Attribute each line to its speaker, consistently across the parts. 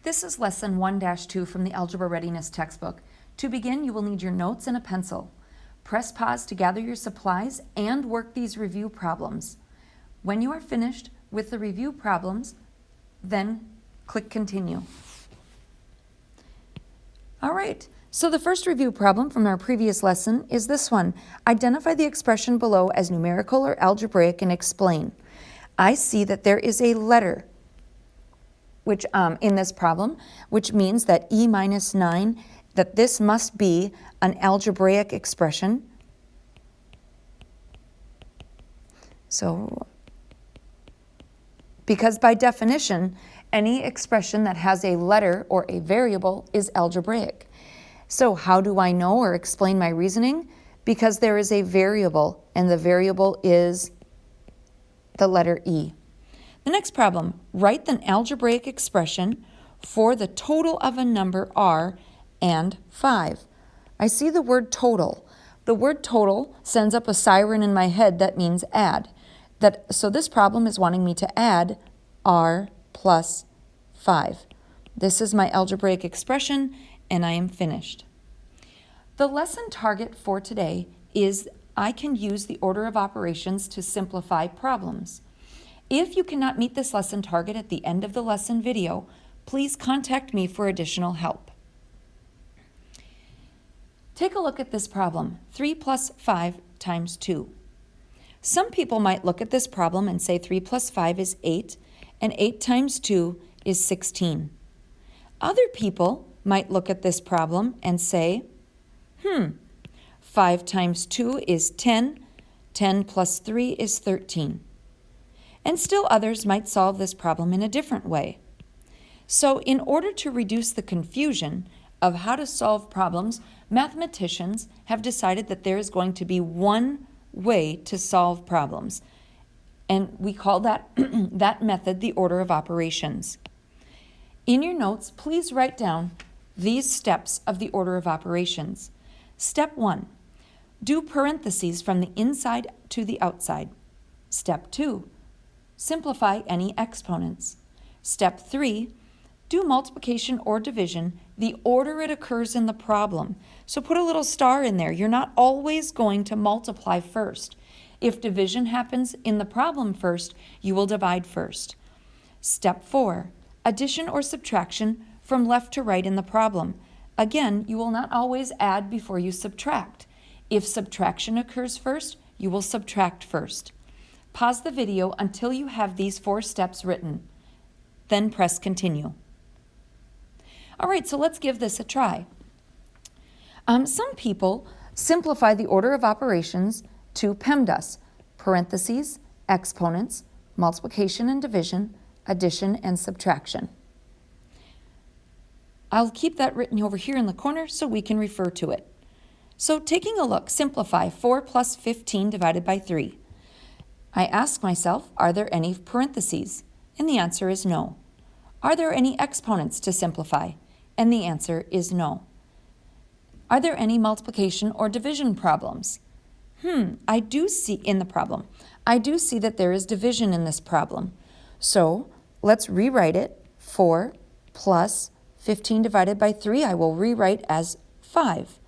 Speaker 1: This is Lesson 1-2 from the Algebra Readiness textbook. To begin, you will need your notes and a pencil. Press pause to gather your supplies and work these review problems. When you are finished with the review problems, then click Continue. All right, so the first review problem from our previous lesson is this one. Identify the expression below as numerical or algebraic and explain. I see that there is a letter which in this problem, which means that e minus 9, that this must be an algebraic expression. So, because by definition, any expression that has a letter or a variable is algebraic. So how do I know or explain my reasoning? Because there is a variable, and the variable is the letter E. The next problem, write an algebraic expression for the total of a number R and 5. I see the word total. The word total sends up a siren in my head that means add. So this problem is wanting me to add R plus 5. This is my algebraic expression, and I am finished. The lesson target for today is I can use the order of operations to simplify problems. If you cannot meet this lesson target at the end of the lesson video, please contact me for additional help. Take a look at this problem, 3 plus 5 times 2. Some people might look at this problem and say 3 plus 5 is 8, and 8 times 2 is 16. Other people might look at this problem and say, 5 times 2 is 10, 10 plus 3 is 13. And still others might solve this problem in a different way. So in order to reduce the confusion of how to solve problems, mathematicians have decided that there is going to be one way to solve problems. And we call that, that method the order of operations. In your notes, please write down these steps of the order of operations. Step 1, do parentheses from the inside to the outside. Step 2, simplify any exponents. Step 3, do multiplication or division the order it occurs in the problem. So put a little star in there. You're not always going to multiply first. If division happens in the problem first, you will divide first. Step 4, addition or subtraction from left to right in the problem. Again, you will not always add before you subtract. If subtraction occurs first, you will subtract first. Pause the video until you have these 4 steps written. Then press continue. All right, so let's give this a try. Some people simplify the order of operations to PEMDAS, parentheses, exponents, multiplication and division, addition and subtraction. I'll keep that written over here in the corner so we can refer to it. So taking a look, simplify 4 plus 15 divided by 3. I ask myself, are there any parentheses? And the answer is no. Are there any exponents to simplify? And the answer is no. Are there any multiplication or division problems? I do see in the problem. I do see that there is division in this problem. So let's rewrite it. 4 plus 15 divided by 3, I will rewrite as 5.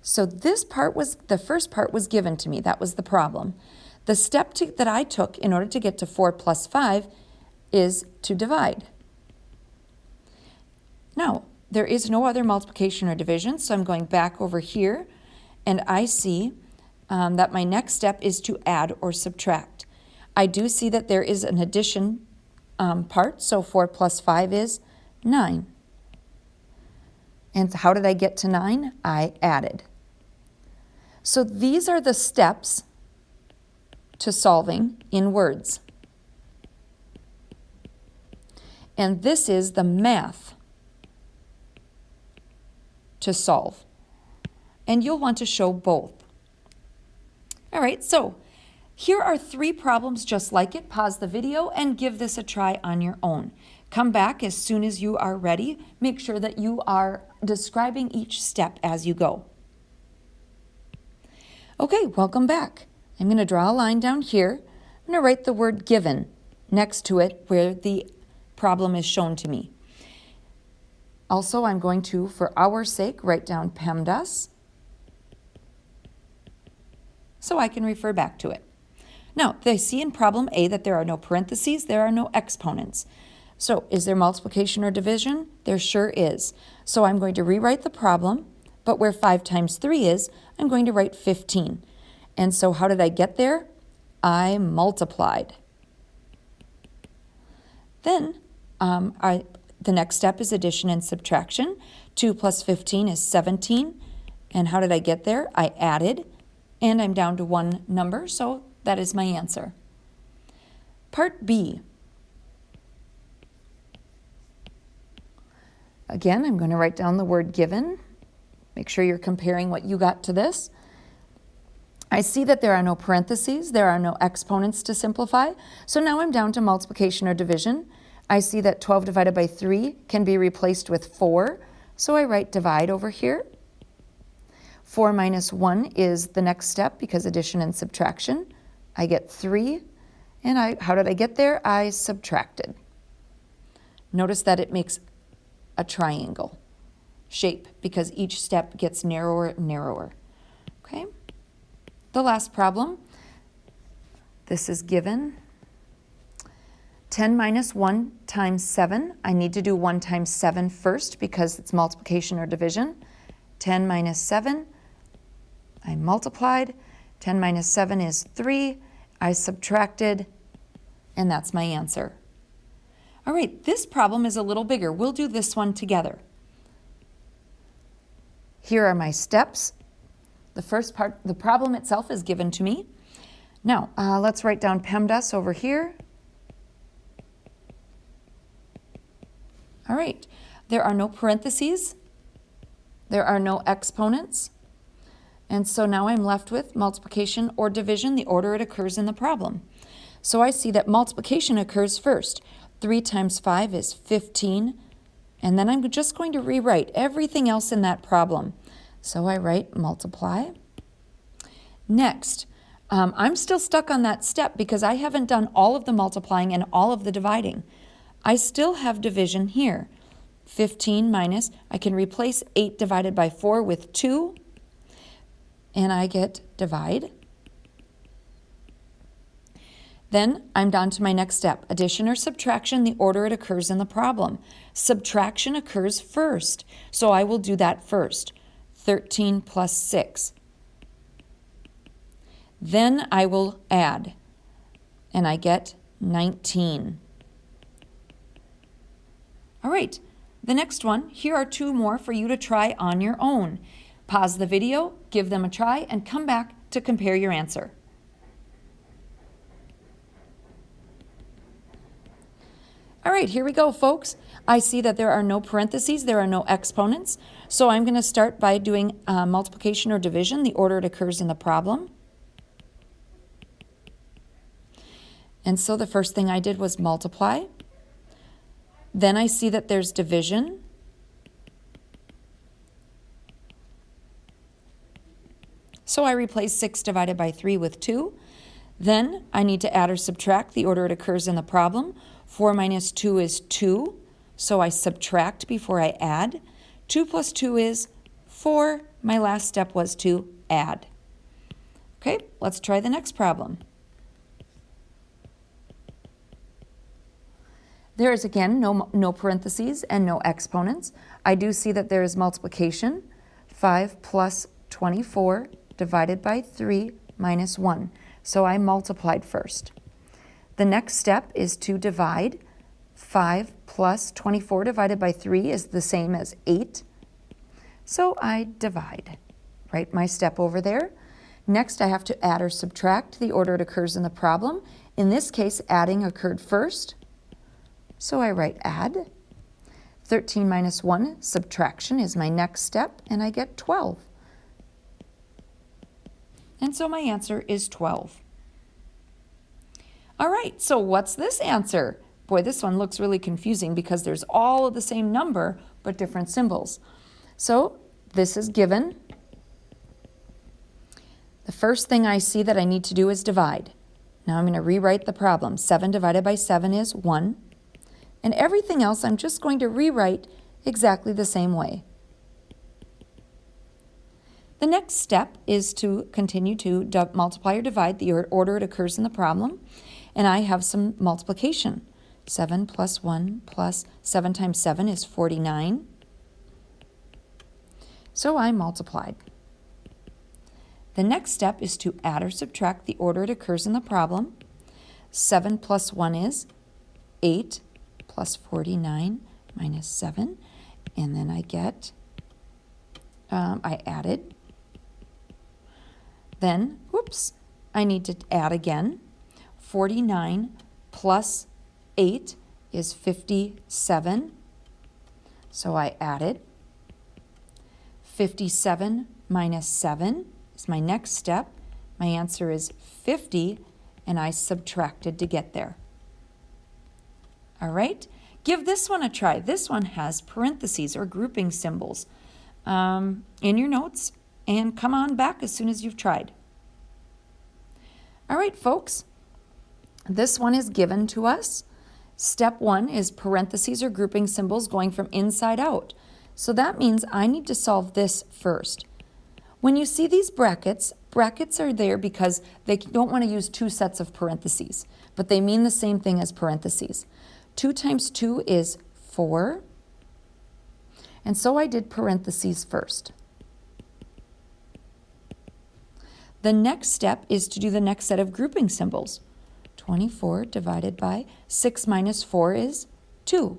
Speaker 1: So this part the first part was given to me. That was the problem. The step that I took in order to get to 4 plus 5 is to divide. Now, there is no other multiplication or division, so I'm going back over here, and I see that my next step is to add or subtract. I do see that there is an addition part, so 4 plus 5 is 9. And how did I get to 9? I added. So these are the steps to solving in words. And this is the math to solve. And you'll want to show both. All right, so here are 3 problems just like it. Pause the video and give this a try on your own. Come back as soon as you are ready. Make sure that you are describing each step as you go. Okay, welcome back. I'm going to draw a line down here. I'm going to write the word given next to it where the problem is shown to me. Also, I'm going to, for our sake, write down PEMDAS so I can refer back to it. Now, they see in problem A that there are no parentheses, there are no exponents. So, is there multiplication or division? There sure is. So I'm going to rewrite the problem, but where 5 times 3 is, I'm going to write 15. And so how did I get there? I multiplied. Then the next step is addition and subtraction. 2 plus 15 is 17. And how did I get there? I added, and I'm down to one number, so that is my answer. Part B. Again, I'm going to write down the word given. Make sure you're comparing what you got to this. I see that there are no parentheses, there are no exponents to simplify, so now I'm down to multiplication or division. I see that 12 divided by 3 can be replaced with 4, so I write divide over here. 4 minus 1 is the next step because addition and subtraction. I get 3, and how did I get there? I subtracted. Notice that it makes a triangle shape because each step gets narrower and narrower. Okay? The last problem, this is given. 10 minus 1 times 7. I need to do 1 times 7 first because it's multiplication or division. 10 minus 7, I multiplied. 10 minus 7 is 3. I subtracted, and that's my answer. All right, this problem is a little bigger. We'll do this one together. Here are my steps. The first part, the problem itself is given to me. Now, let's write down PEMDAS over here. All right, there are no parentheses. There are no exponents. And so now I'm left with multiplication or division, the order it occurs in the problem. So I see that multiplication occurs first. 3 times 5 is 15. And then I'm just going to rewrite everything else in that problem. So I write multiply. Next, I'm still stuck on that step because I haven't done all of the multiplying and all of the dividing. I still have division here. 15 minus, I can replace 8 divided by 4 with 2, and I get divide. Then I'm down to my next step, addition or subtraction, the order it occurs in the problem. Subtraction occurs first, so I will do that first. 13 plus 6. Then I will add, and I get 19. All right, the next one, here are 2 more for you to try on your own. Pause the video, give them a try, and come back to compare your answer. All right, here we go, folks. I see that there are no parentheses, there are no exponents. So I'm going to start by doing multiplication or division, the order it occurs in the problem. And so the first thing I did was multiply. Then I see that there's division. So I replace 6 divided by 3 with 2. Then I need to add or subtract the order it occurs in the problem. 4 minus 2 is 2, so I subtract before I add. 2 plus 2 is 4. My last step was to add. Okay, let's try the next problem. There is again no parentheses and no exponents. I do see that there is multiplication. 5 plus 24 divided by 3 minus 1. So I multiplied first. The next step is to divide. 5 plus 24 divided by 3 is the same as 8. So I divide. Write my step over there. Next, I have to add or subtract the order it occurs in the problem. In this case, adding occurred first. So I write add. 13 minus 1, subtraction, is my next step, and I get 12. And so my answer is 12. All right, so what's this answer? Boy, this one looks really confusing because there's all of the same number, but different symbols. So this is given. The first thing I see that I need to do is divide. Now I'm going to rewrite the problem. 7 divided by 7 is 1. And everything else I'm just going to rewrite exactly the same way. The next step is to continue to multiply or divide the order it occurs in the problem. And I have some multiplication. 7 plus 1 plus 7 times 7 is 49. So I multiplied. The next step is to add or subtract the order it occurs in the problem. 7 plus 1 is 8 plus 49 minus 7. And then I get, I added. Then, whoops, I need to add again. 49 plus 8 is 57. So I added. 57 minus 7 is my next step. My answer is 50, and I subtracted to get there. All right, give this one a try. This one has parentheses or grouping symbols in your notes, and come on back as soon as you've tried. All right, folks, this one is given to us. Step 1 is parentheses or grouping symbols going from inside out. So that means I need to solve this first. When you see these brackets, brackets are there because they don't want to use two sets of parentheses, but they mean the same thing as parentheses. 2 times 2 is 4, and so I did parentheses first. The next step is to do the next set of grouping symbols. 24 divided by 6 minus 4 is 2.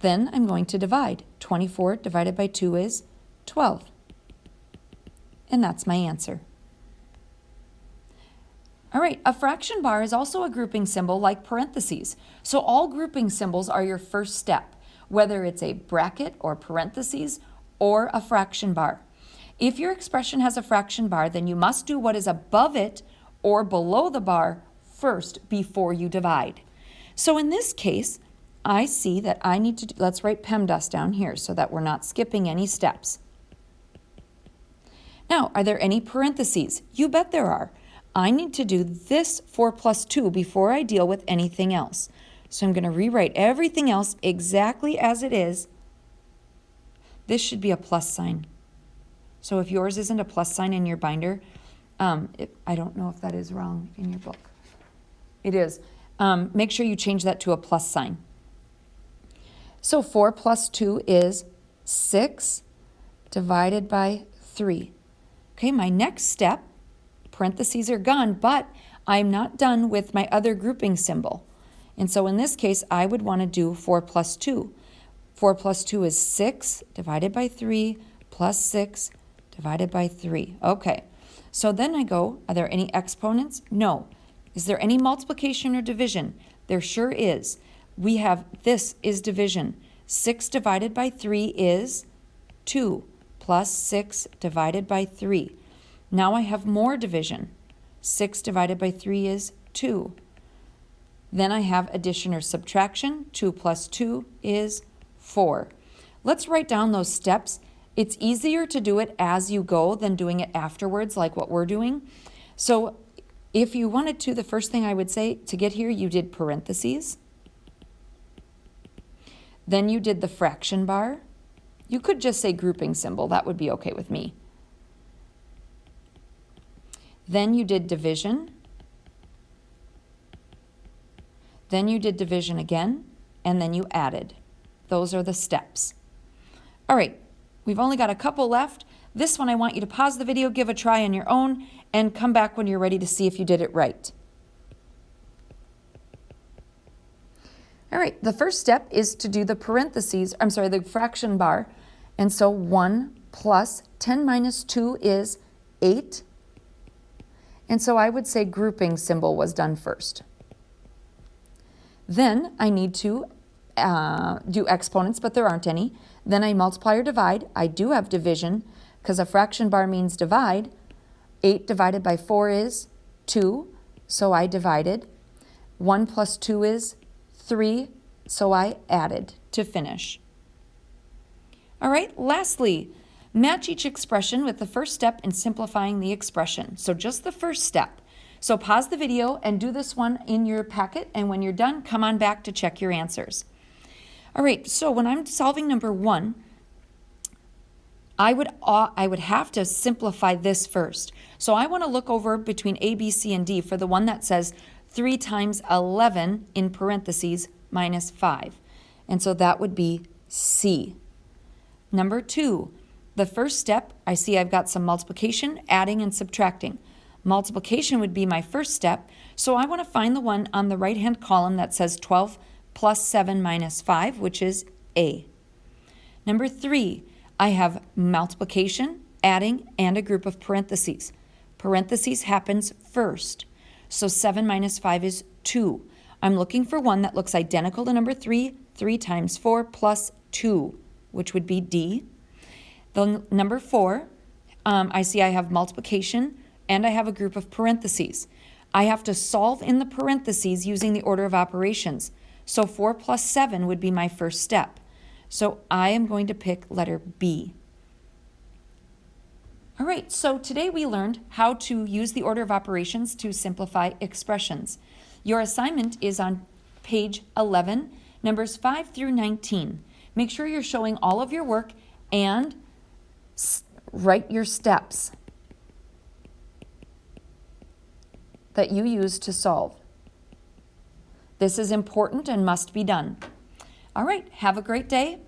Speaker 1: Then I'm going to divide. 24 divided by 2 is 12. And that's my answer. All right, a fraction bar is also a grouping symbol like parentheses. So all grouping symbols are your first step, whether it's a bracket or parentheses or a fraction bar. If your expression has a fraction bar, then you must do what is above it or below the bar first before you divide. So in this case, I see that I need to, let's write PEMDAS down here so that we're not skipping any steps. Now, are there any parentheses? You bet there are. I need to do this 4 plus 2 before I deal with anything else. So I'm going to rewrite everything else exactly as it is. This should be a plus sign. So if yours isn't a plus sign in your binder, I don't know if that is wrong in your book. It is. Make sure you change that to a plus sign. So 4 plus 2 is 6 divided by 3. Okay, my next step, parentheses are gone, but I'm not done with my other grouping symbol. And so in this case, I would want to do 4 plus 2. 4 plus 2 is 6 divided by 3 plus 6 divided by 3. Okay, so then I go, are there any exponents? No. Is there any multiplication or division? There sure is. We have, this is division. 6 divided by 3 is 2 plus 6 divided by 3. Now I have more division. 6 divided by 3 is 2. Then I have addition or subtraction. 2 plus 2 is 4. Let's write down those steps. It's easier to do it as you go than doing it afterwards like what we're doing. So if you wanted to, the first thing I would say to get here, you did parentheses. Then you did the fraction bar. You could just say grouping symbol. That would be okay with me. Then you did division. Then you did division again, and then you added. Those are the steps. All right, we've only got a couple left. This one I want you to pause the video, give a try on your own, and come back when you're ready to see if you did it right. All right, the first step is to do the parentheses, the fraction bar. And so 1 plus 10 minus 2 is 8. And so I would say grouping symbol was done first. Then I need to do exponents, but there aren't any. Then I multiply or divide. I do have division because a fraction bar means divide. 8 divided by 4 is 2, so I divided. 1 plus 2 is 3, so I added to finish. All right, lastly, match each expression with the first step in simplifying the expression. So just the first step. So pause the video and do this one in your packet, and when you're done, come on back to check your answers. All right, so when I'm solving number 1, I would have to simplify this first. So I want to look over between A, B, C, and D for the one that says 3 times 11 in parentheses minus 5. And so that would be C. Number 2, the first step, I see I've got some multiplication, adding, and subtracting. Multiplication would be my first step, so I want to find the one on the right-hand column that says 12 plus 7 minus 5, which is A. Number 3, I have multiplication, adding, and a group of parentheses. Parentheses happens first, so 7 minus 5 is 2. I'm looking for one that looks identical to number 3, 3 times 4 plus 2, which would be D. The number 4, I see I have multiplication, and I have a group of parentheses. I have to solve in the parentheses using the order of operations. So 4 plus 7 would be my first step. So I am going to pick letter B. All right, so today we learned how to use the order of operations to simplify expressions. Your assignment is on page 11, numbers 5 through 19. Make sure you're showing all of your work and write your steps that you use to solve. This is important and must be done. All right, have a great day.